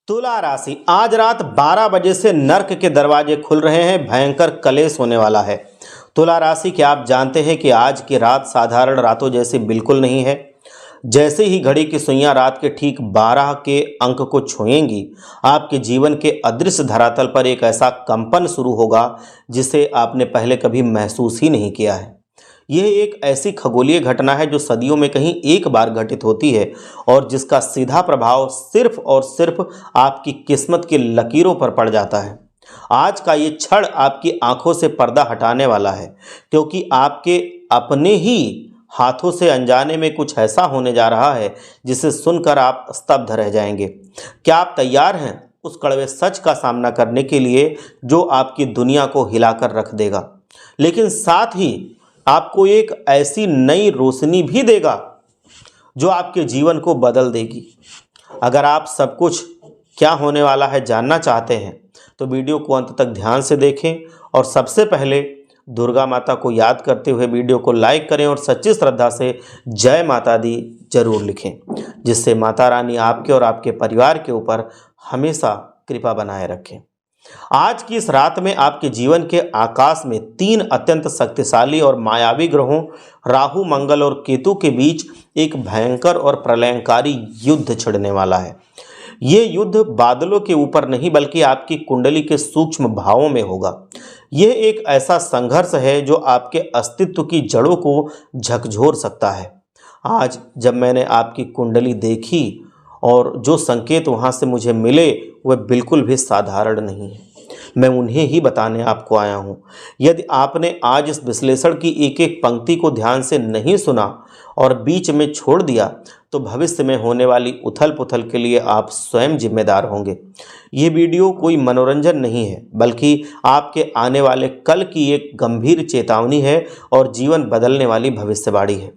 तुला राशि आज रात 12 बजे से नर्क के दरवाजे खुल रहे हैं। भयंकर कलेश होने वाला है। तुला राशि क्या आप जानते हैं कि आज की रात साधारण रातों जैसी बिल्कुल नहीं है। जैसे ही घड़ी की सुइयां रात के ठीक 12 के अंक को छुएंगी, आपके जीवन के अदृश्य धरातल पर एक ऐसा कंपन शुरू होगा जिसे आपने पहले कभी महसूस ही नहीं किया है। यह एक ऐसी खगोलीय घटना है जो सदियों में कहीं एक बार घटित होती है और जिसका सीधा प्रभाव सिर्फ और सिर्फ आपकी किस्मत की लकीरों पर पड़ जाता है। आज का ये क्षण आपकी आंखों से पर्दा हटाने वाला है, क्योंकि आपके अपने ही हाथों से अनजाने में कुछ ऐसा होने जा रहा है जिसे सुनकर आप स्तब्ध रह जाएंगे। क्या आप तैयार हैं उस कड़वे सच का सामना करने के लिए जो आपकी दुनिया को हिलाकर रख देगा, लेकिन साथ ही आपको एक ऐसी नई रोशनी भी देगा जो आपके जीवन को बदल देगी। अगर आप सब कुछ क्या होने वाला है जानना चाहते हैं तो वीडियो को अंत तक ध्यान से देखें और सबसे पहले दुर्गा माता को याद करते हुए वीडियो को लाइक करें और सच्ची श्रद्धा से जय माता दी जरूर लिखें, जिससे माता रानी आपके और आपके परिवार के ऊपर हमेशा कृपा बनाए रखें। आज की इस रात में आपके जीवन के आकाश में 3 अत्यंत शक्तिशाली और मायावी ग्रहों राहु, मंगल और केतु के बीच एक भयंकर और प्रलयंकारी युद्ध छिड़ने वाला है। ये युद्ध बादलों के ऊपर नहीं बल्कि आपकी कुंडली के सूक्ष्म भावों में होगा। यह एक ऐसा संघर्ष है जो आपके अस्तित्व की जड़ों को झकझोर सकता है। आज जब मैंने आपकी कुंडली देखी और जो संकेत वहाँ से मुझे मिले वह बिल्कुल भी साधारण नहीं है। मैं उन्हें ही बताने आपको आया हूँ। यदि आपने आज इस विश्लेषण की एक एक पंक्ति को ध्यान से नहीं सुना और बीच में छोड़ दिया तो भविष्य में होने वाली उथल पुथल के लिए आप स्वयं जिम्मेदार होंगे। ये वीडियो कोई मनोरंजन नहीं है बल्कि आपके आने वाले कल की एक गंभीर चेतावनी है और जीवन बदलने वाली भविष्यवाणी है।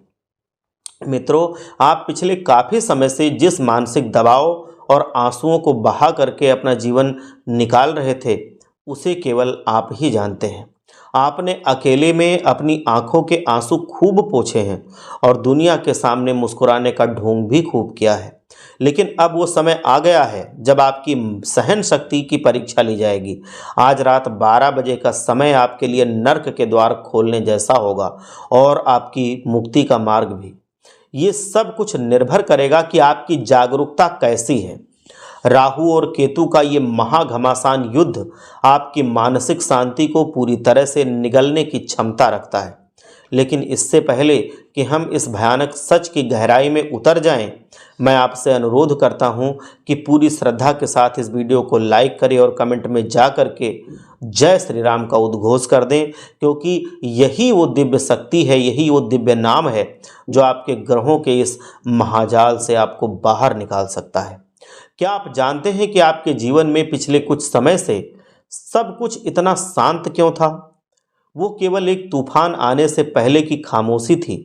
मित्रों, आप पिछले काफ़ी समय से जिस मानसिक दबाव और आंसुओं को बहा करके अपना जीवन निकाल रहे थे उसे केवल आप ही जानते हैं। आपने अकेले में अपनी आंखों के आंसू खूब पोंछे हैं और दुनिया के सामने मुस्कुराने का ढोंग भी खूब किया है, लेकिन अब वो समय आ गया है जब आपकी सहन शक्ति की परीक्षा ली जाएगी। आज रात 12 बजे का समय आपके लिए नर्क के द्वार खोलने जैसा होगा और आपकी मुक्ति का मार्ग भी। ये सब कुछ निर्भर करेगा कि आपकी जागरूकता कैसी है। राहु और केतु का ये महाघमासान युद्ध आपकी मानसिक शांति को पूरी तरह से निगलने की क्षमता रखता है। लेकिन इससे पहले कि हम इस भयानक सच की गहराई में उतर जाएं, मैं आपसे अनुरोध करता हूं कि पूरी श्रद्धा के साथ इस वीडियो को लाइक करें और कमेंट में जा कर के जय श्री राम का उद्घोष कर दें, क्योंकि यही वो दिव्य शक्ति है, यही वो दिव्य नाम है जो आपके ग्रहों के इस महाजाल से आपको बाहर निकाल सकता है। क्या आप जानते हैं कि आपके जीवन में पिछले कुछ समय से सब कुछ इतना शांत क्यों था? वो केवल एक तूफान आने से पहले की खामोशी थी।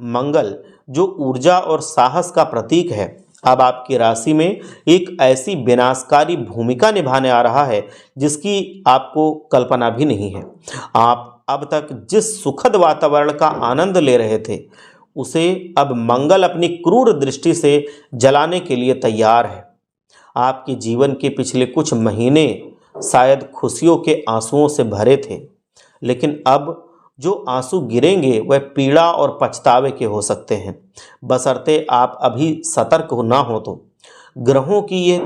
मंगल, जो ऊर्जा और साहस का प्रतीक है, अब आपकी राशि में एक ऐसी विनाशकारी भूमिका निभाने आ रहा है जिसकी आपको कल्पना भी नहीं है। आप अब तक जिस सुखद वातावरण का आनंद ले रहे थे उसे अब मंगल अपनी क्रूर दृष्टि से जलाने के लिए तैयार है। आपके जीवन के पिछले कुछ महीने शायद खुशियों के आंसुओं से भरे थे, लेकिन अब जो आंसू गिरेंगे वह पीड़ा और पछतावे के हो सकते हैं, बशर्ते आप अभी सतर्क ना हो तो। ग्रहों की ये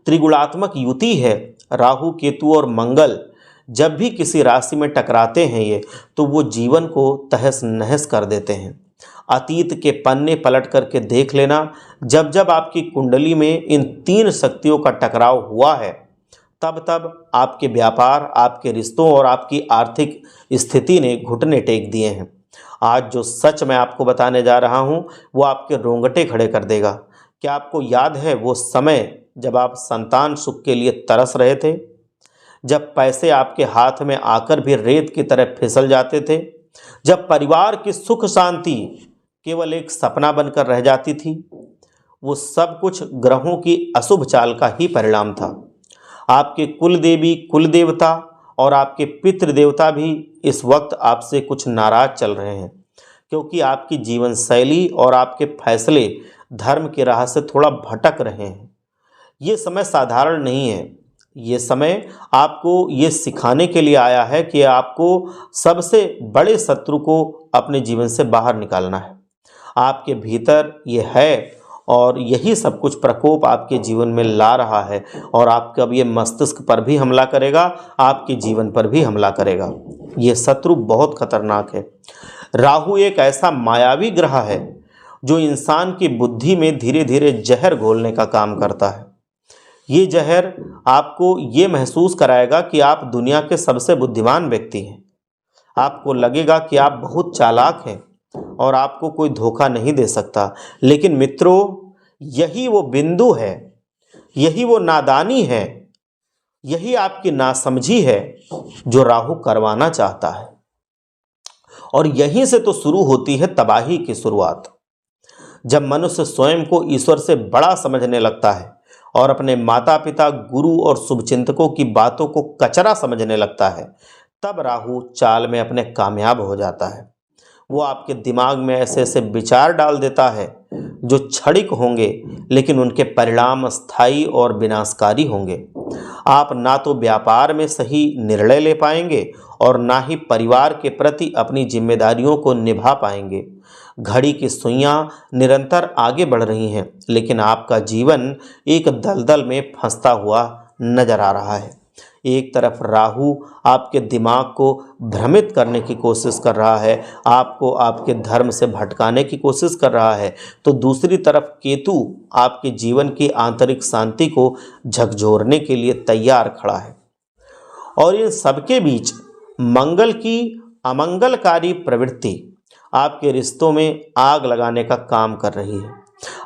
त्रिगुणात्मक युति है, राहु, केतु और मंगल, जब भी किसी राशि में टकराते हैं तो वो जीवन को तहस नहस कर देते हैं। अतीत के पन्ने पलट करके देख लेना, जब जब आपकी कुंडली में इन 3 शक्तियों का टकराव हुआ है तब तब आपके व्यापार, आपके रिश्तों और आपकी आर्थिक स्थिति ने घुटने टेक दिए हैं। आज जो सच मैं आपको बताने जा रहा हूं वो आपके रोंगटे खड़े कर देगा। क्या आपको याद है वो समय जब आप संतान सुख के लिए तरस रहे थे, जब पैसे आपके हाथ में आकर भी रेत की तरह फिसल जाते थे, जब परिवार की सुख शांति केवल एक सपना बनकर रह जाती थी? वो सब कुछ ग्रहों की अशुभ चाल का ही परिणाम था। आपके कुल देवी, कुल देवता और आपके पितृ देवता भी इस वक्त आपसे कुछ नाराज चल रहे हैं, क्योंकि आपकी जीवन शैली और आपके फैसले धर्म की राह से थोड़ा भटक रहे हैं। ये समय साधारण नहीं है। ये समय आपको ये सिखाने के लिए आया है कि आपको सबसे बड़े शत्रु को अपने जीवन से बाहर निकालना है। आपके भीतर ये है और यही सब कुछ प्रकोप आपके जीवन में ला रहा है और आपका अब ये मस्तिष्क पर भी हमला करेगा, आपके जीवन पर भी हमला करेगा। ये शत्रु बहुत खतरनाक है। राहु एक ऐसा मायावी ग्रह है जो इंसान की बुद्धि में धीरे धीरे जहर घोलने का काम करता है। ये जहर आपको ये महसूस कराएगा कि आप दुनिया के सबसे बुद्धिमान व्यक्ति हैं। आपको लगेगा कि आप बहुत चालाक हैं और आपको कोई धोखा नहीं दे सकता। लेकिन मित्रों, यही वो बिंदु है, यही वो नादानी है, यही आपकी नासमझी है जो राहु करवाना चाहता है। और यहीं से तो शुरू होती है तबाही की शुरुआत। जब मनुष्य स्वयं को ईश्वर से बड़ा समझने लगता है और अपने माता पिता, गुरु और शुभचिंतकों की बातों को कचरा समझने लगता है, तब राहु चाल में अपने कामयाब हो जाता है। वो आपके दिमाग में ऐसे ऐसे विचार डाल देता है जो क्षणिक होंगे, लेकिन उनके परिणाम स्थायी और विनाशकारी होंगे। आप ना तो व्यापार में सही निर्णय ले पाएंगे और ना ही परिवार के प्रति अपनी जिम्मेदारियों को निभा पाएंगे। घड़ी की सुइयां निरंतर आगे बढ़ रही हैं, लेकिन आपका जीवन एक दलदल में फंसता हुआ नजर आ रहा है। एक तरफ राहु आपके दिमाग को भ्रमित करने की कोशिश कर रहा है, आपको आपके धर्म से भटकाने की कोशिश कर रहा है, तो दूसरी तरफ केतु आपके जीवन की आंतरिक शांति को झकझोरने के लिए तैयार खड़ा है। और इन सबके बीच मंगल की अमंगलकारी प्रवृत्ति आपके रिश्तों में आग लगाने का काम कर रही है।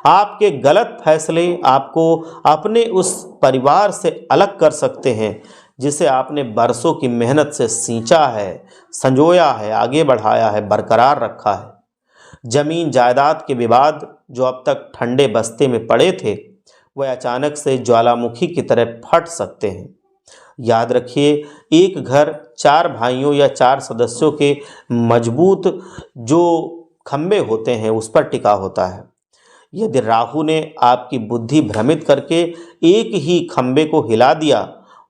आपके गलत फैसले आपको अपने उस परिवार से अलग कर सकते हैं जिसे आपने बरसों की मेहनत से सींचा है, संजोया है, आगे बढ़ाया है, बरकरार रखा है। जमीन जायदाद के विवाद जो अब तक ठंडे बस्ते में पड़े थे, वह अचानक से ज्वालामुखी की तरह फट सकते हैं। याद रखिए, एक घर 4 भाइयों या 4 सदस्यों के मजबूत जो खंभे होते हैं उस पर टिका होता है। यदि राहु ने आपकी बुद्धि भ्रमित करके एक ही खंभे को हिला दिया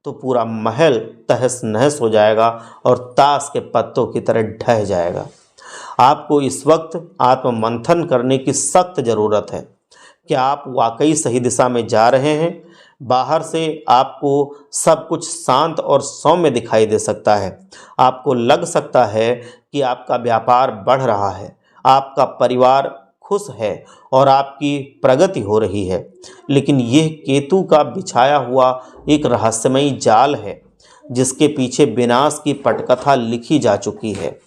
तो पूरा महल तहस नहस हो जाएगा और ताश के पत्तों की तरह ढह जाएगा। आपको इस वक्त आत्ममंथन करने की सख्त ज़रूरत है कि आप वाकई सही दिशा में जा रहे हैं। बाहर से आपको सब कुछ शांत और सौम्य दिखाई दे सकता है। आपको लग सकता है कि आपका व्यापार बढ़ रहा है, आपका परिवार खुश है और आपकी प्रगति हो रही है, लेकिन यह केतु का बिछाया हुआ एक रहस्यमयी जाल है जिसके पीछे विनाश की पटकथा लिखी जा चुकी है।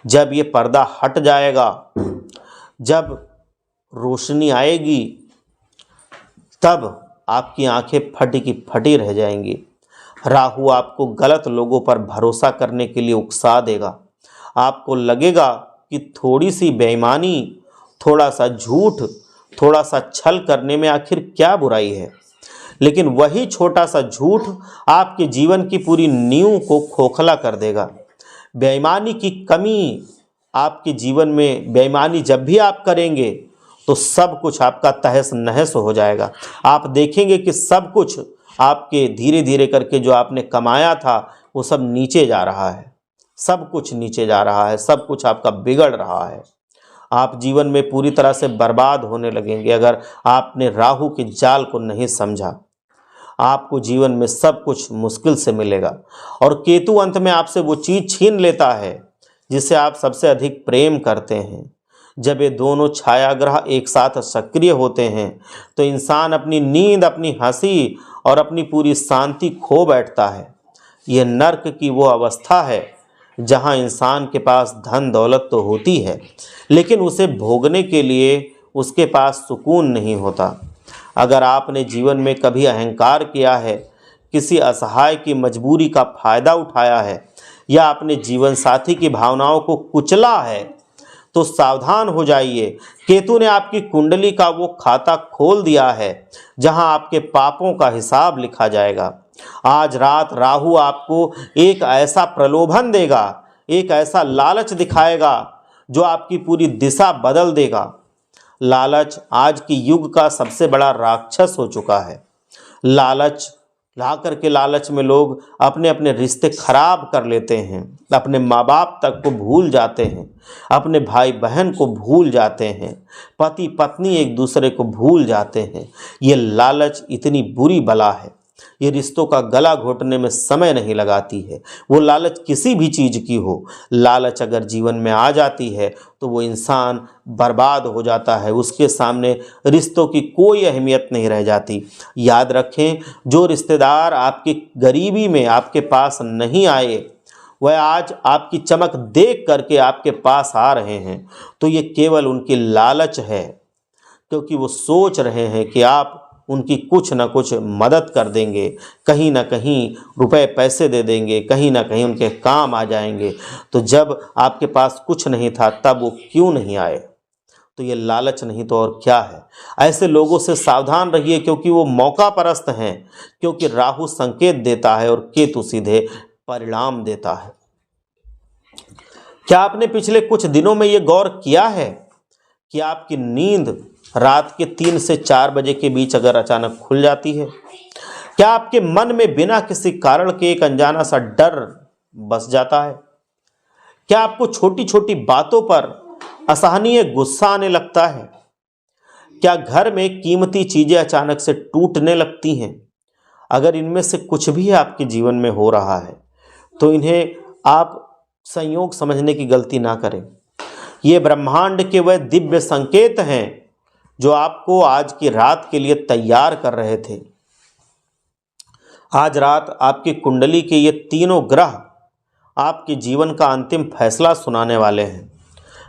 जब ये पर्दा हट जाएगा, जब रोशनी आएगी, तब आपकी आंखें फटी की फटी रह जाएंगी। राहु आपको गलत लोगों पर भरोसा करने के लिए उकसा देगा। आपको लगेगा कि थोड़ी सी बेईमानी, थोड़ा सा झूठ, थोड़ा सा छल करने में आखिर क्या बुराई है। लेकिन वही छोटा सा झूठ आपके जीवन की पूरी नींव को खोखला कर देगा। बेईमानी की कमी आपके जीवन में, बेईमानी जब भी आप करेंगे तो सब कुछ आपका तहस नहस हो जाएगा। आप देखेंगे कि सब कुछ आपके धीरे धीरे करके जो आपने कमाया था वो सब नीचे जा रहा है, सब कुछ नीचे जा रहा है, सब कुछ आपका बिगड़ रहा है। आप जीवन में पूरी तरह से बर्बाद होने लगेंगे अगर आपने राहु के जाल को नहीं समझा। आपको जीवन में सब कुछ मुश्किल से मिलेगा और केतु अंत में आपसे वो चीज़ छीन लेता है जिसे आप सबसे अधिक प्रेम करते हैं। जब ये दोनों छायाग्रह एक साथ सक्रिय होते हैं तो इंसान अपनी नींद, अपनी हंसी और अपनी पूरी शांति खो बैठता है। यह नर्क की वो अवस्था है जहां इंसान के पास धन दौलत तो होती है, लेकिन उसे भोगने के लिए उसके पास सुकून नहीं होता। अगर आपने जीवन में कभी अहंकार किया है, किसी असहाय की मजबूरी का फ़ायदा उठाया है या अपने जीवन साथी की भावनाओं को कुचला है, तो सावधान हो जाइए। केतु ने आपकी कुंडली का वो खाता खोल दिया है जहां आपके पापों का हिसाब लिखा जाएगा। आज रात राहु आपको एक ऐसा प्रलोभन देगा, एक ऐसा लालच दिखाएगा जो आपकी पूरी दिशा बदल देगा। लालच आज की युग का सबसे बड़ा राक्षस हो चुका है। लालच ला करके लालच में लोग अपने अपने रिश्ते खराब कर लेते हैं, अपने माँ बाप तक को भूल जाते हैं, अपने भाई बहन को भूल जाते हैं, पति पत्नी एक दूसरे को भूल जाते हैं। ये लालच इतनी बुरी बला है, ये रिश्तों का गला घोटने में समय नहीं लगाती है। वो लालच किसी भी चीज़ की हो, लालच अगर जीवन में आ जाती है तो वो इंसान बर्बाद हो जाता है, उसके सामने रिश्तों की कोई अहमियत नहीं रह जाती। याद रखें, जो रिश्तेदार आपकी गरीबी में आपके पास नहीं आए, वह आज आपकी चमक देख करके आपके पास आ रहे हैं, तो ये केवल उनकी लालच है, क्योंकि वो सोच रहे हैं कि आप उनकी कुछ ना कुछ मदद कर देंगे, कहीं ना कहीं रुपए पैसे दे देंगे, कहीं ना कहीं उनके काम आ जाएंगे। तो जब आपके पास कुछ नहीं था तब वो क्यों नहीं आए? तो ये लालच नहीं तो और क्या है। ऐसे लोगों से सावधान रहिए, क्योंकि वो मौका परस्त हैं, क्योंकि राहु संकेत देता है और केतु सीधे परिणाम देता है। क्या आपने पिछले कुछ दिनों में ये गौर किया है कि आपकी नींद रात के 3 से 4 बजे के बीच अगर अचानक खुल जाती है? क्या आपके मन में बिना किसी कारण के एक अनजाना सा डर बस जाता है? क्या आपको छोटी छोटी बातों पर असहनीय गुस्सा आने लगता है? क्या घर में कीमती चीजें अचानक से टूटने लगती हैं? अगर इनमें से कुछ भी आपके जीवन में हो रहा है तो इन्हें आप संयोग समझने की गलती ना करें। ये ब्रह्मांड के वह दिव्य संकेत हैं जो आपको आज की रात के लिए तैयार कर रहे थे। आज रात आपकी कुंडली के ये तीनों ग्रह आपके जीवन का अंतिम फैसला सुनाने वाले हैं।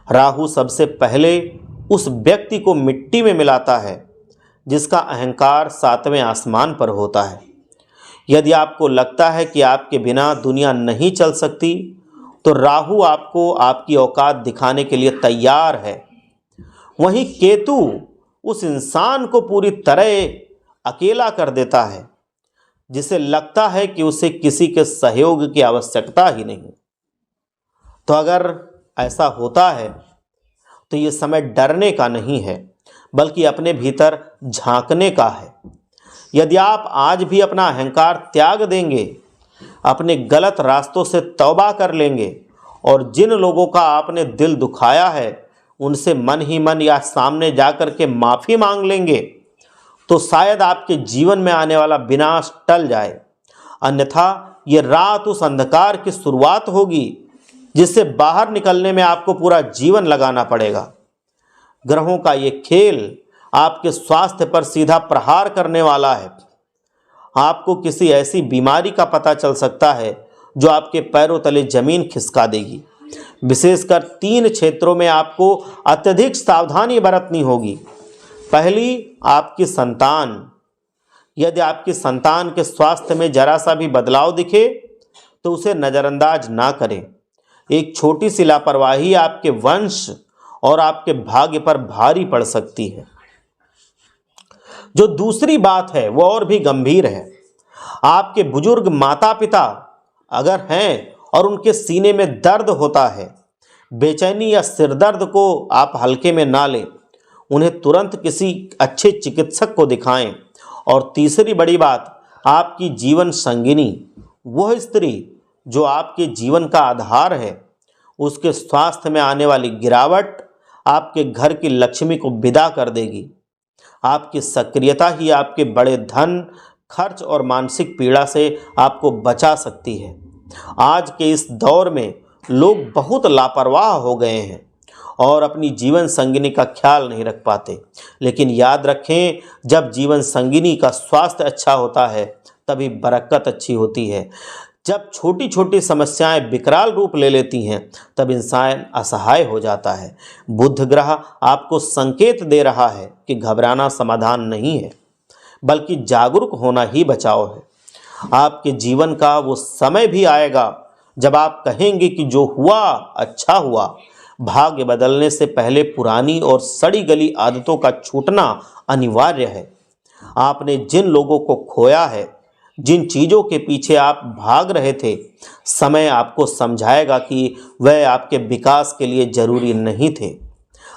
राहु सबसे पहले उस व्यक्ति को मिट्टी में मिलाता है जिसका अहंकार 7वें आसमान पर होता है। यदि आपको लगता है कि आपके बिना दुनिया नहीं चल सकती, तो राहु आपको आपकी औकात दिखाने के लिए तैयार है। वहीं केतु उस इंसान को पूरी तरह अकेला कर देता है जिसे लगता है कि उसे किसी के सहयोग की आवश्यकता ही नहीं। तो अगर ऐसा होता है तो ये समय डरने का नहीं है, बल्कि अपने भीतर झांकने का है। यदि आप आज भी अपना अहंकार त्याग देंगे, अपने गलत रास्तों से तौबा कर लेंगे और जिन लोगों का आपने दिल दुखाया है उनसे मन ही मन या सामने जाकर के माफ़ी मांग लेंगे, तो शायद आपके जीवन में आने वाला विनाश टल जाए। अन्यथा ये रात उस अंधकार की शुरुआत होगी जिससे बाहर निकलने में आपको पूरा जीवन लगाना पड़ेगा। ग्रहों का ये खेल आपके स्वास्थ्य पर सीधा प्रहार करने वाला है। आपको किसी ऐसी बीमारी का पता चल सकता है जो आपके पैरों तले जमीन खिसका देगी। विशेषकर 3 क्षेत्रों में आपको अत्यधिक सावधानी बरतनी होगी। पहली, आपकी संतान। यदि आपकी संतान के स्वास्थ्य में जरा सा भी बदलाव दिखे तो उसे नज़रअंदाज ना करें। एक छोटी सी लापरवाही आपके वंश और आपके भाग्य पर भारी पड़ सकती है। जो दूसरी बात है वो और भी गंभीर है। आपके बुजुर्ग माता पिता अगर हैं और उनके सीने में दर्द होता है, बेचैनी या सिरदर्द को आप हल्के में ना लें, उन्हें तुरंत किसी अच्छे चिकित्सक को दिखाएं। और तीसरी बड़ी बात, आपकी जीवन संगिनी, वह स्त्री जो आपके जीवन का आधार है, उसके स्वास्थ्य में आने वाली गिरावट आपके घर की लक्ष्मी को विदा कर देगी। आपकी सक्रियता ही आपके बड़े धन, खर्च और मानसिक पीड़ा से आपको बचा सकती है। आज के इस दौर में लोग बहुत लापरवाह हो गए हैं और अपनी जीवन संगिनी का ख्याल नहीं रख पाते। लेकिन याद रखें, जब जीवन संगिनी का स्वास्थ्य अच्छा होता है तभी बरकत अच्छी होती है। जब छोटी छोटी समस्याएं विकराल रूप ले लेती हैं तब इंसान असहाय हो जाता है। बुध ग्रह आपको संकेत दे रहा है कि घबराना समाधान नहीं है, बल्कि जागरूक होना ही बचाव है। आपके जीवन का वो समय भी आएगा जब आप कहेंगे कि जो हुआ अच्छा हुआ। भाग्य बदलने से पहले पुरानी और सड़ी गली आदतों का छूटना अनिवार्य है। आपने जिन लोगों को खोया है, जिन चीज़ों के पीछे आप भाग रहे थे, समय आपको समझाएगा कि वह आपके विकास के लिए जरूरी नहीं थे।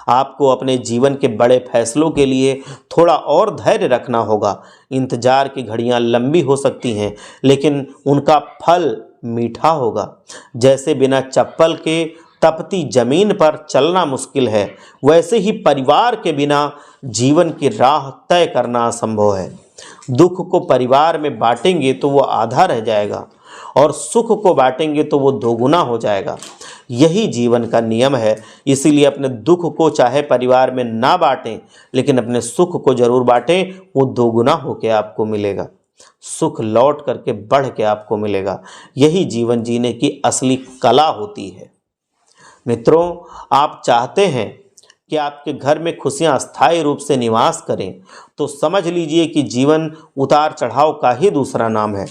आपको अपने जीवन के बड़े फैसलों के लिए थोड़ा और धैर्य रखना होगा। इंतजार की घड़ियां लंबी हो सकती हैं, लेकिन उनका फल मीठा होगा। जैसे बिना चप्पल के तपती जमीन पर चलना मुश्किल है, वैसे ही परिवार के बिना जीवन की राह तय करना असंभव है। दुख को परिवार में बांटेंगे तो वो आधा रह जाएगा, और सुख को बांटेंगे तो वो दोगुना हो जाएगा। यही जीवन का नियम है। इसीलिए अपने दुख को चाहे परिवार में ना बांटें, लेकिन अपने सुख को जरूर बांटें, वो दोगुना होकर आपको मिलेगा। सुख लौट करके बढ़ के आपको मिलेगा। यही जीवन जीने की असली कला होती है। मित्रों, आप चाहते हैं कि आपके घर में खुशियां स्थायी रूप से निवास करें, तो समझ लीजिए कि जीवन उतार चढ़ाव का ही दूसरा नाम है।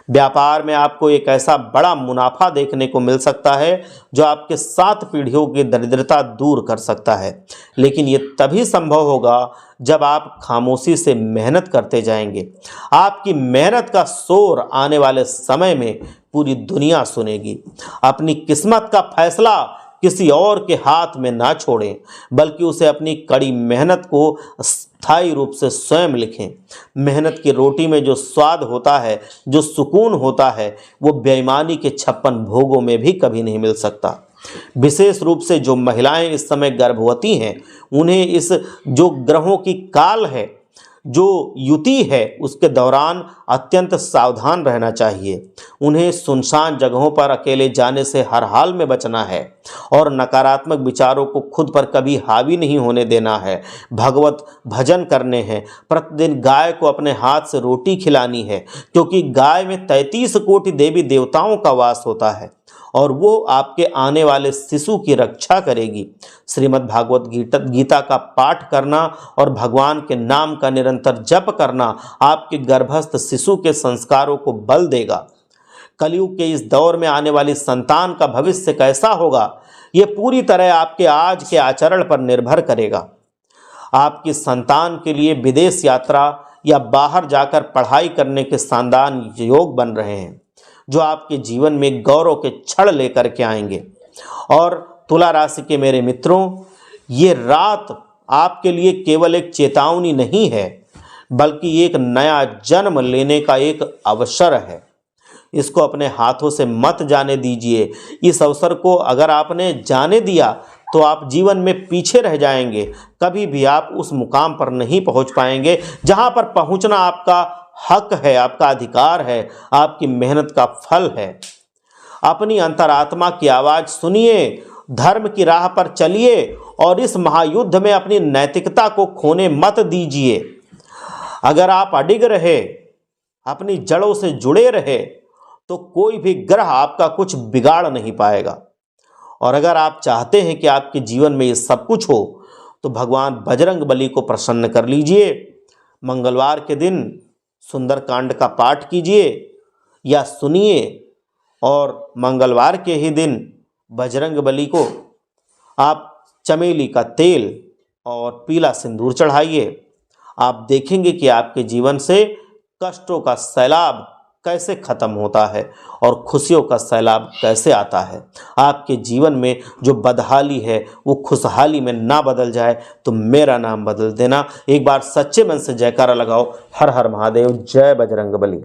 व्यापार में आपको एक ऐसा बड़ा मुनाफा देखने को मिल सकता है जो आपके 7 पीढ़ियों की दरिद्रता दूर कर सकता है, लेकिन ये तभी संभव होगा जब आप खामोशी से मेहनत करते जाएंगे। आपकी मेहनत का शोर आने वाले समय में पूरी दुनिया सुनेगी। अपनी किस्मत का फैसला किसी और के हाथ में ना छोड़ें, बल्कि उसे अपनी कड़ी मेहनत को स्थायी रूप से स्वयं लिखें। मेहनत की रोटी में जो स्वाद होता है, जो सुकून होता है, वो बेईमानी के 56 भोगों में भी कभी नहीं मिल सकता। विशेष रूप से जो महिलाएं इस समय गर्भवती हैं, उन्हें इस जो ग्रहों की काल है, जो युति है, उसके दौरान अत्यंत सावधान रहना चाहिए। उन्हें सुनसान जगहों पर अकेले जाने से हर हाल में बचना है, और नकारात्मक विचारों को खुद पर कभी हावी नहीं होने देना है। भगवत भजन करने हैं। प्रतिदिन गाय को अपने हाथ से रोटी खिलानी है, क्योंकि गाय में 33 कोटि देवी देवताओं का वास होता है, और वो आपके आने वाले शिशु की रक्षा करेगी। श्रीमद् भागवत गीता का पाठ करना और भगवान के नाम का निरंतर जप करना आपके गर्भस्थ शिशु के संस्कारों को बल देगा। कलयुग के इस दौर में आने वाली संतान का भविष्य कैसा होगा, ये पूरी तरह आपके आज के आचरण पर निर्भर करेगा। आपकी संतान के लिए विदेश यात्रा या बाहर जाकर पढ़ाई करने के शानदार योग बन रहे हैं, जो आपके जीवन में गौरव के क्षण लेकर के आएंगे। और तुला राशि के मेरे मित्रों, ये रात आपके लिए केवल एक चेतावनी नहीं है, बल्कि एक नया जन्म लेने का एक अवसर है। इसको अपने हाथों से मत जाने दीजिए। इस अवसर को अगर आपने जाने दिया तो आप जीवन में पीछे रह जाएंगे। कभी भी आप उस मुकाम पर नहीं पहुंच पाएंगे जहां पर पहुंचना आपका हक है, आपका अधिकार है, आपकी मेहनत का फल है। अपनी अंतरात्मा की आवाज सुनिए, धर्म की राह पर चलिए, और इस महायुद्ध में अपनी नैतिकता को खोने मत दीजिए। अगर आप अडिग रहे, अपनी जड़ों से जुड़े रहे, तो कोई भी ग्रह आपका कुछ बिगाड़ नहीं पाएगा। और अगर आप चाहते हैं कि आपके जीवन में ये सब कुछ हो, तो भगवान बजरंग बली को प्रसन्न कर लीजिए। मंगलवार के दिन सुंदरकांड का पाठ कीजिए या सुनिए, और मंगलवार के ही दिन बजरंग बली को आप चमेली का तेल और पीला सिंदूर चढ़ाइए। आप देखेंगे कि आपके जीवन से कष्टों का सैलाब कैसे खत्म होता है और खुशियों का सैलाब कैसे आता है। आपके जीवन में जो बदहाली है वो खुशहाली में ना बदल जाए तो मेरा नाम बदल देना। एक बार सच्चे मन से जयकारा लगाओ। हर हर महादेव, जय बजरंग बली।